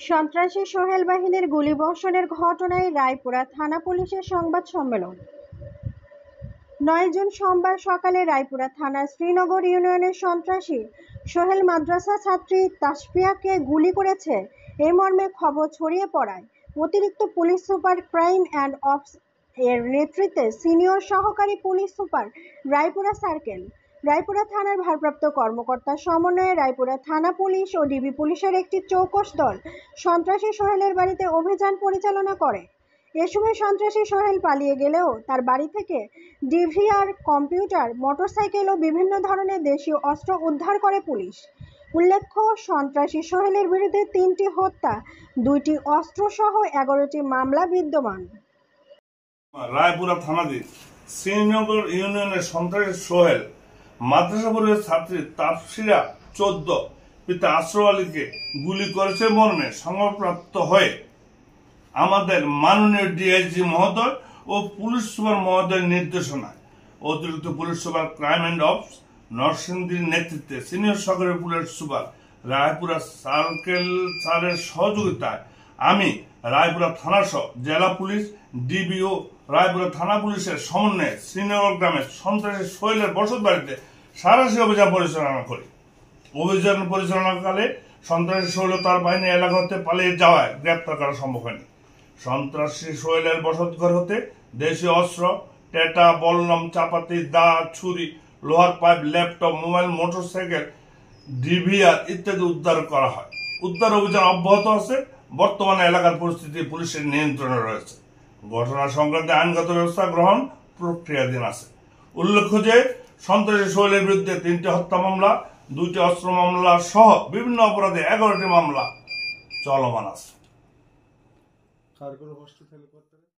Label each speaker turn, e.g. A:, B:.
A: সন্ত্রাসী সোহেল বাহিনীর গুলিবর্ষণের ঘটনায় রায়পুরা থানা পুলিশের সংবাদ সম্মেলন। ৯ জুন সোমবার সকালে রায়পুরা থানার শ্রীনগর ইউনিয়নের সন্ত্রাসী সোহেল মাদ্রাসা ছাত্রী তাসফিয়াকে গুলি করেছে এই মর্মে খবর ছড়িয়ে পড়ায় অতিরিক্ত police super crime and ops এর নেতৃত্বে সিনিয়র সহকারী police super Raipura circle, Raipura থানার ভারপ্রাপ্ত কর্মকর্তার সমন্বয়ে রায়পুরা থানা পুলিশ ও ডিবি পুলিশের একটি চৌকস দল সন্ত্রাসী সোহেলের বাড়িতে অভিযান পরিচালনা করে। এ সময় সন্ত্রাসী সোহেল পালিয়ে গেলেও তার বাড়ি থেকে ডিভিআর, কম্পিউটার, মোটরসাইকেল ও বিভিন্ন ধরনের দেশীয় অস্ত্র উদ্ধার করে পুলিশ। উল্লেখ্য, সন্ত্রাসী সোহেলের বিরুদ্ধে ৩টি হত্যা, 2টি অস্ত্র সহ 11টি মামলা বিদ্যমান।
B: রায়পুরা থানাধীন শ্রীনগর ইউনিয়নের সন্ত্রাসী সোহেল মাদ্রাসা পরিবারের ছাত্রী তাসফিয়া 14 পিতা আশরাফ আলীকে গুলি করেছে মর্মে সংবাদপ্রাপ্ত হয়ে আমাদের মাননীয় ডিআইজি মহোদয় ও পুলিশ সুপার মহোদয়ের নির্দেশনায় অতিরিক্ত police super crime and ops নরসিংদীর নেতৃত্বে সিনিয়র সহকারী পুলিশ সুপার রায়পুরা সার্কেল স্যারের সহযোগিতায় আমি রায়পুরা থানা সহ জেলা পুলিশ, ডিবি ও রায়পুরা থানা পুলিশের সমন্বয়ে শ্রীনগর গ্রামের সন্ত্রাসী সোহেলের বসত বাড়িতে সাঁড়াশি অভিযান পরিচালনা করি। অভিযান পরিচালনাকালে সন্ত্রাসী সোহেল তার বাহিনী এলাকা হতে পালিয়ে যাওয়ায় গ্রেপ্তার করা সম্ভব হয়নি। সন্ত্রাসী সোহেলের বসতঘর হতে দেশীয় অস্ত্র, টেটা, বল্লম, চাপাতি, দা, ছুরি, লোহার pipe, laptop, mobile, motorcycle, DVR ইত্যাদি উদ্ধার করা হয়। উদ্ধার অভিযান অব্যাহত আছে। বর্তমানে এলাকার পরিস্থিতি পুলিশের নিয়ন্ত্রণে রয়েছে। ঘটনা সংক্রান্তে আইনগত ব্যবস্থা গ্রহণ প্রক্রিয়াধীন আছে। উল্লেখ্য যে সন্ত্রাসী সোহেলের বিরুদ্ধে 3টি হত্যা মামলা, 2টি অস্ত্র মামলা সহ বিভিন্ন অপরাধে 11টি মামলা চলমান আছে।